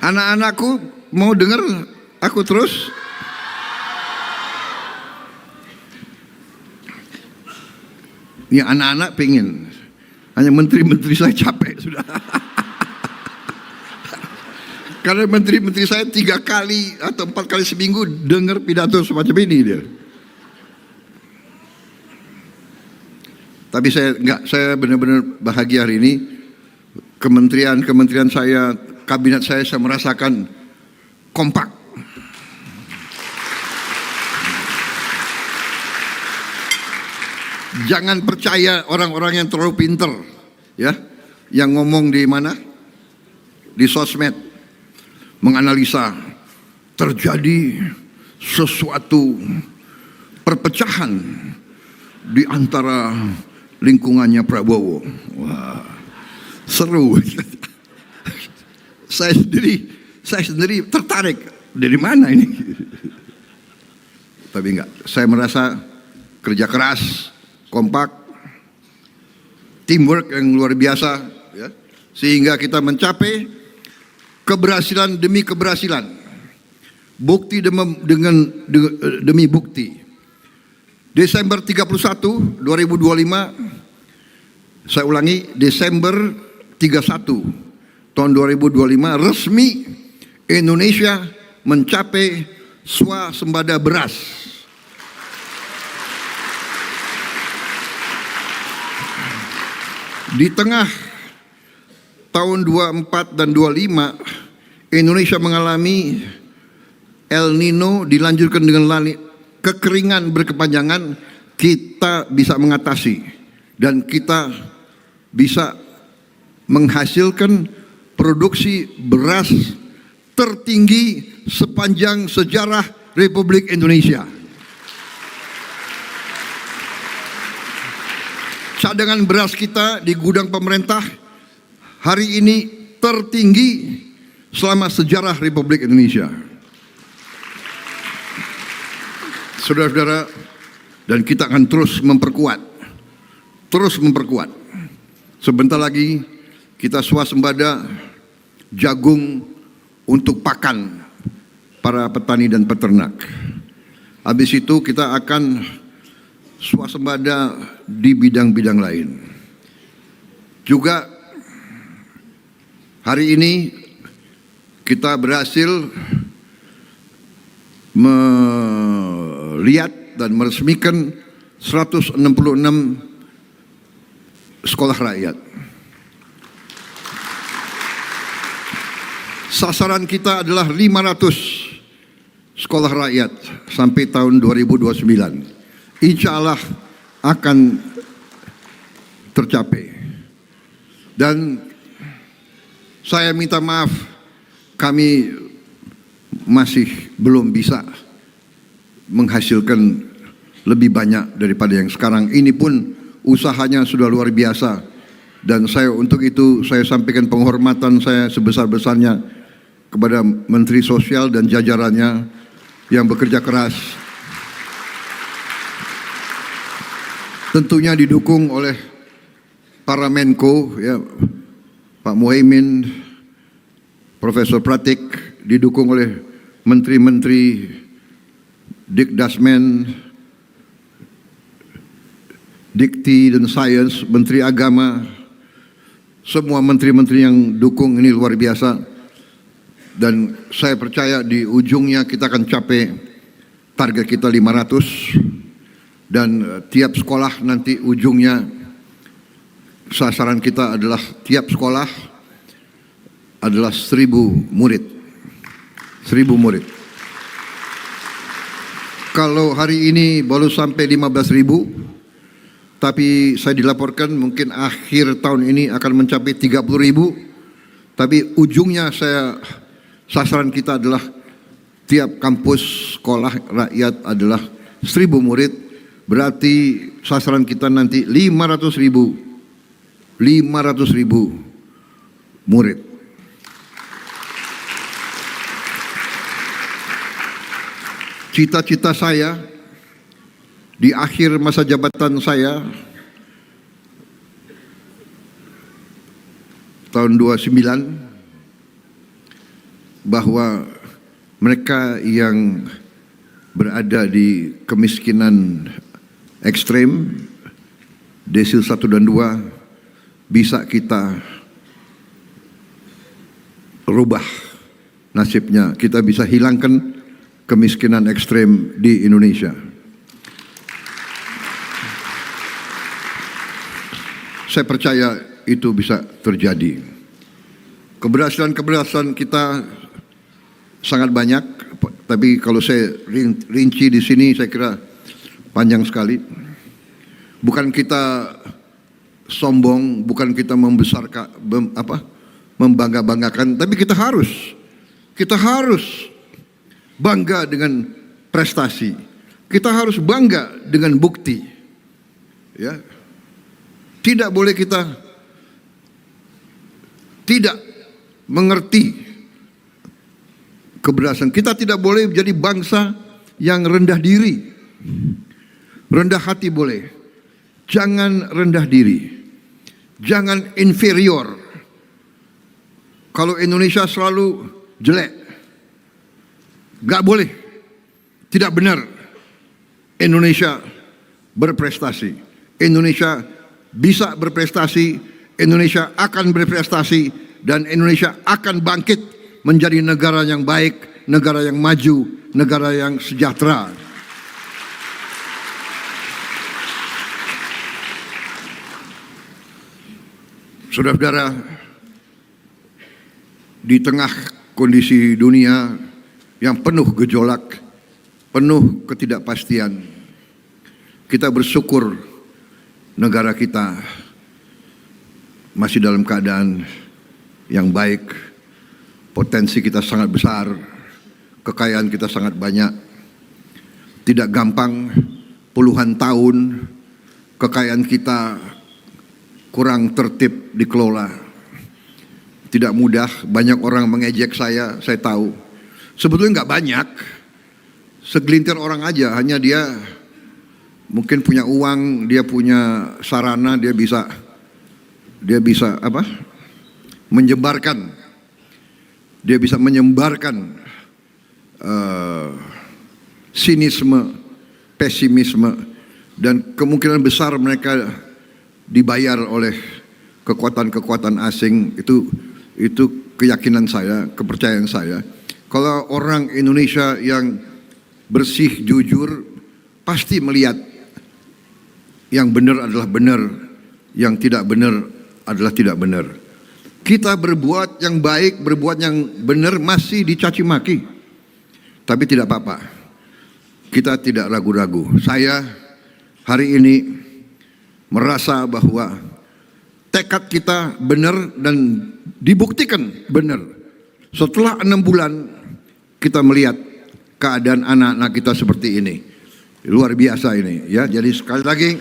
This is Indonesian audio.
Anak-anakku mau dengar aku terus. Ya anak-anak pengen. Hanya menteri-menteri saya capek sudah. Karena menteri-menteri saya 3 kali atau 4 kali seminggu dengar pidato semacam ini dia. Tapi saya benar-benar bahagia hari ini. Kementerian saya, kabinet saya merasakan kompak. Jangan percaya orang-orang yang terlalu pinter, ya, yang ngomong di mana, di sosmed, menganalisa terjadi sesuatu perpecahan di antara lingkungannya Prabowo. Wah, seru. Saya sendiri tertarik. Dari mana ini? Tapi enggak. Saya merasa kerja keras, kompak, teamwork yang luar biasa, ya, sehingga kita mencapai keberhasilan demi keberhasilan, bukti demi bukti. Desember 31, 2025, saya ulangi, Desember 31 tahun 2025 resmi Indonesia mencapai swasembada beras. Di tengah tahun 24 dan 25 Indonesia mengalami El Nino dilanjutkan dengan kekeringan berkepanjangan, kita bisa mengatasi dan kita bisa menghasilkan produksi beras tertinggi sepanjang sejarah Republik Indonesia. Cadangan beras kita di gudang pemerintah hari ini tertinggi selama sejarah Republik Indonesia. Saudara-saudara, dan kita akan terus memperkuat. Sebentar lagi kita swasembada jagung untuk pakan para petani dan peternak. Habis itu kita akan swasembada di bidang-bidang lain. Juga hari ini kita berhasil melihat dan meresmikan 166 sekolah rakyat. Sasaran kita adalah 500 sekolah rakyat sampai tahun 2029. Insya Allah akan tercapai. Dan saya minta maaf, kami masih belum bisa menghasilkan lebih banyak daripada yang sekarang. Ini pun usahanya sudah luar biasa. Dan saya untuk itu saya sampaikan penghormatan saya sebesar-besarnya kepada Menteri Sosial dan jajarannya yang bekerja keras. Tentunya didukung oleh para Menko, ya, Pak Muhaimin, Profesor Pratik, didukung oleh menteri-menteri Dikdasmen, Dikti dan Sains, Menteri Agama, semua menteri-menteri yang dukung ini luar biasa. Dan saya percaya di ujungnya kita akan capai target kita 500. Dan tiap sekolah nanti ujungnya sasaran kita adalah tiap sekolah adalah 1000 murid. 1000 murid. Kalau hari ini baru sampai 15.000, tapi saya dilaporkan mungkin akhir tahun ini akan mencapai 30.000. Tapi ujungnya sasaran kita adalah tiap kampus sekolah rakyat adalah 1000 murid. Berarti sasaran kita nanti 500.000 murid. Cita-cita saya di akhir masa jabatan saya tahun 29 bahwa mereka yang berada di kemiskinan ekstrem, desil 1 dan 2, bisa kita rubah nasibnya. Kita bisa hilangkan kemiskinan ekstrem di Indonesia. Saya percaya itu bisa terjadi. Keberhasilan kita sangat banyak, tapi kalau saya rinci di sini saya kira panjang sekali. Bukan kita sombong, bukan kita membangga-banggakan, tapi kita harus bangga dengan prestasi. Kita harus bangga dengan bukti. Ya. Tidak boleh kita tidak mengerti keberhasilan. Kita tidak boleh menjadi bangsa yang rendah diri. Rendah hati boleh. Jangan rendah diri. Jangan inferior. Kalau Indonesia selalu jelek, gak boleh. Tidak benar. Indonesia berprestasi. Indonesia bisa berprestasi. Indonesia akan berprestasi. Dan Indonesia akan bangkit menjadi negara yang baik, negara yang maju, negara yang sejahtera. Saudara-saudara, di tengah kondisi dunia yang penuh gejolak, penuh ketidakpastian, kita bersyukur negara kita masih dalam keadaan yang baik. Potensi kita sangat besar, kekayaan kita sangat banyak. Tidak gampang, puluhan tahun kekayaan kita kurang tertib dikelola. Tidak mudah, banyak orang mengejek saya tahu. Sebetulnya nggak banyak, segelintir orang aja, hanya dia mungkin punya uang, dia punya sarana, dia bisa menyebarkan. Dia bisa menyebarkan sinisme, pesimisme, dan kemungkinan besar mereka dibayar oleh kekuatan-kekuatan asing. Itu keyakinan saya, kepercayaan saya. Kalau orang Indonesia yang bersih, jujur, pasti melihat yang benar adalah benar, yang tidak benar adalah tidak benar. Kita berbuat yang baik, berbuat yang benar masih dicaci maki. Tapi tidak apa-apa. Kita tidak ragu-ragu. Saya hari ini merasa bahwa tekad kita benar dan dibuktikan benar. Setelah 6 bulan kita melihat keadaan anak-anak kita seperti ini. Luar biasa ini ya. Jadi sekali lagi